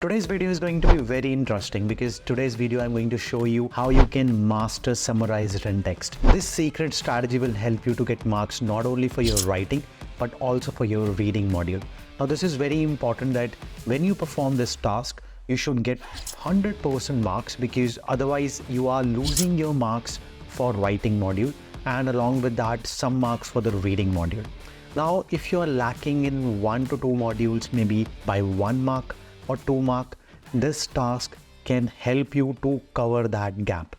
Today's video is going to be very interesting because today's video I'm going to show you how you can master summarized written text. This secret strategy will help you to get marks not only for your writing but also for your reading module. Now this is very important that when you perform this task you should get 100% marks, because otherwise you are losing your marks for writing module and along with that some marks for the reading module. Now if you are lacking in 1 to 2 modules, maybe by 1 mark or 2 mark, this task can help you to cover that gap.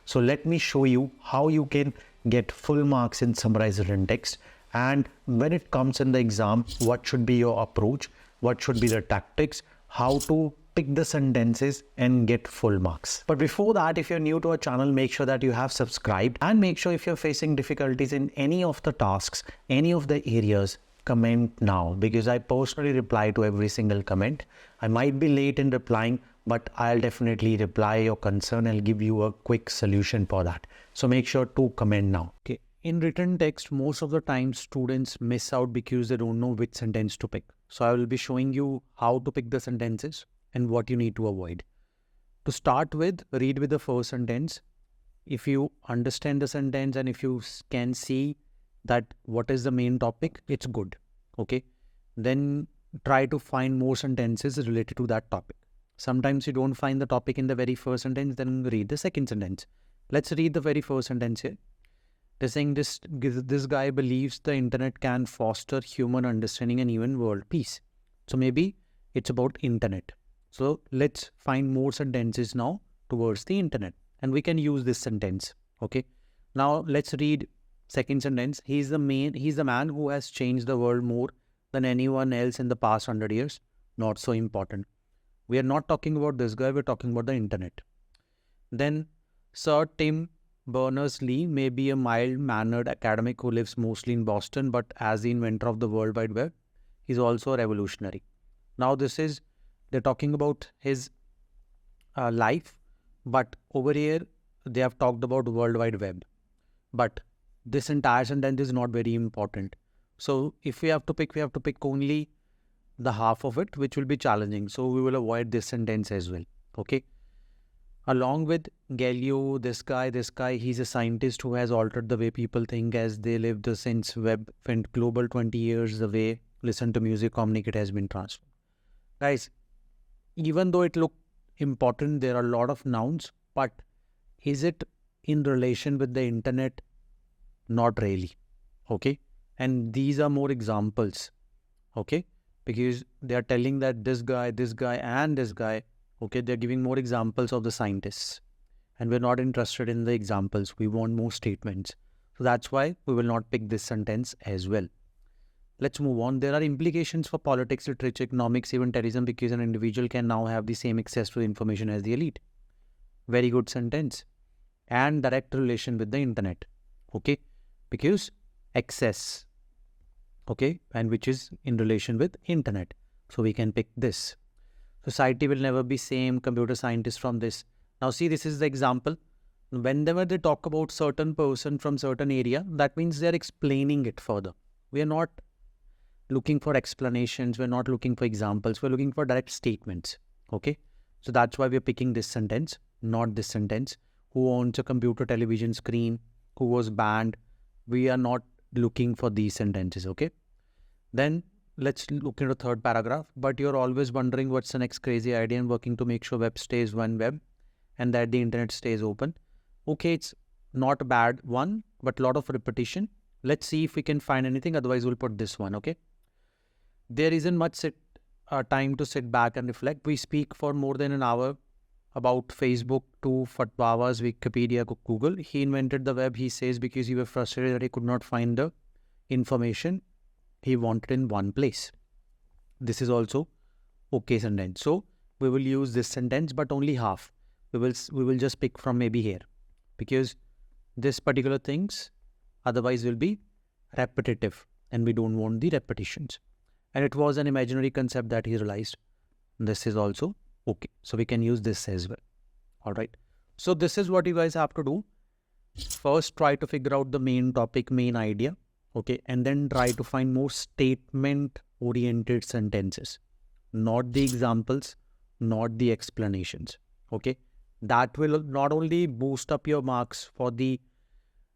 So let me show you how you can get full marks in summarized written text, and when it comes in the exam, what should be your approach, what should be the tactics, how to pick the sentences and get full marks. But before that, if you're new to our channel, make sure that you have subscribed, and make sure if you're facing difficulties in any of the tasks, any of the areas, comment now, because I personally reply to every single comment. I might be late in replying, but I'll definitely reply your concern. I'll give you a quick solution for that. So make sure to comment now. Okay. In written text, most of the time students miss out because they don't know which sentence to pick. So I will be showing you how to pick the sentences and what you need to avoid. To start with, read with the first sentence. If you understand the sentence and if you can see that what is the main topic, it's good. Okay. Then try to find more sentences related to that topic. Sometimes you don't find the topic in the very first sentence, then read the second sentence. Let's read the very first sentence here. They're saying this guy believes the internet can foster human understanding and even world peace. So maybe it's about internet. So let's find more sentences now towards the internet, and we can use this sentence. Okay. Now let's read second sentence. He's the man who has changed the world more than anyone else in the past 100 years. Not so important. We are not talking about this guy, we're talking about the internet. Then Sir Tim Berners-Lee may be a mild-mannered academic who lives mostly in Boston, but as the inventor of the World Wide Web, he's also a revolutionary. Now they're talking about his life, but over here they have talked about World Wide Web. But this entire sentence is not very important. So if we have to pick only the half of it, which will be challenging. So we will avoid this sentence as well. Okay. Along with Galileo, this guy, he's a scientist who has altered the way people think as they live the since web went global 20 years, the way listen to music, communicate has been transformed. Guys, even though it looked important, there are a lot of nouns, but is it in relation with the internet? Not really. Okay. And these are more examples. Okay. Because they are telling that this guy and this guy. Okay. They're giving more examples of the scientists. And we're not interested in the examples. We want more statements. So that's why we will not pick this sentence as well. Let's move on. There are implications for politics, literature, economics, even terrorism, because an individual can now have the same access to information as the elite. Very good sentence. And direct relation with the internet. Okay. Because access, okay, and which is in relation with internet. So we can pick this. Society will never be same, computer scientists from this. Now see, this is the example. Whenever they talk about certain person from certain area, that means they are explaining it further. We are not looking for explanations. We're not looking for examples. We're looking for direct statements. Okay. So that's why we're picking this sentence, not this sentence. Who owns a computer television screen? Who was banned? We are not looking for these sentences, okay? Then let's look into the third paragraph. But you're always wondering what's the next crazy idea and working to make sure web stays one web and that the internet stays open. Okay, it's not a bad one, but a lot of repetition. Let's see if we can find anything. Otherwise, we'll put this one, okay? There isn't much time to sit back and reflect. We speak for more than an hour about Facebook to Fatwawas, Wikipedia, Google. He invented the web, he says, because he was frustrated that he could not find the information he wanted in one place. This is also okay sentence. So we will use this sentence, but only half. We will just pick from maybe here, because this particular things otherwise will be repetitive and we don't want the repetitions. And it was an imaginary concept that he realized. This is also okay. So we can use this as well. All right. So this is what you guys have to do. First, try to figure out the main topic, main idea. Okay. And then try to find more statement oriented sentences, not the examples, not the explanations. Okay, that will not only boost up your marks for the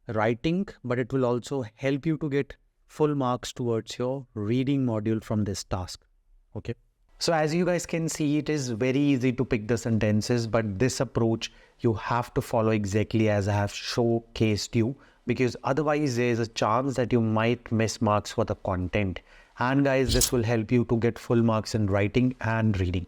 writing, but it will also help you to get full marks towards your reading module from this task. Okay, so as you guys can see, it is very easy to pick the sentences, but this approach you have to follow exactly as I have showcased you, because otherwise there is a chance that you might miss marks for the content. And guys, this will help you to get full marks in writing and reading.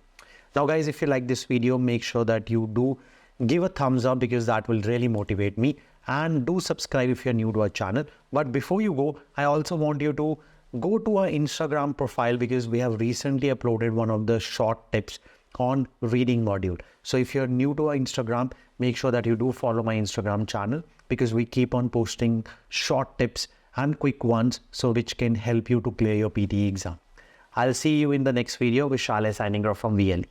Now guys, if you like this video, make sure that you do give a thumbs up, because that will really motivate me, and do subscribe if you're new to our channel. But before you go, I also want you to go to our Instagram profile, because we have recently uploaded one of the short tips on reading module. So if you're new to our Instagram, make sure that you do follow my Instagram channel, because we keep on posting short tips and quick ones, so which can help you to clear your PTE exam. I'll see you in the next video with Shale signing off from VLE.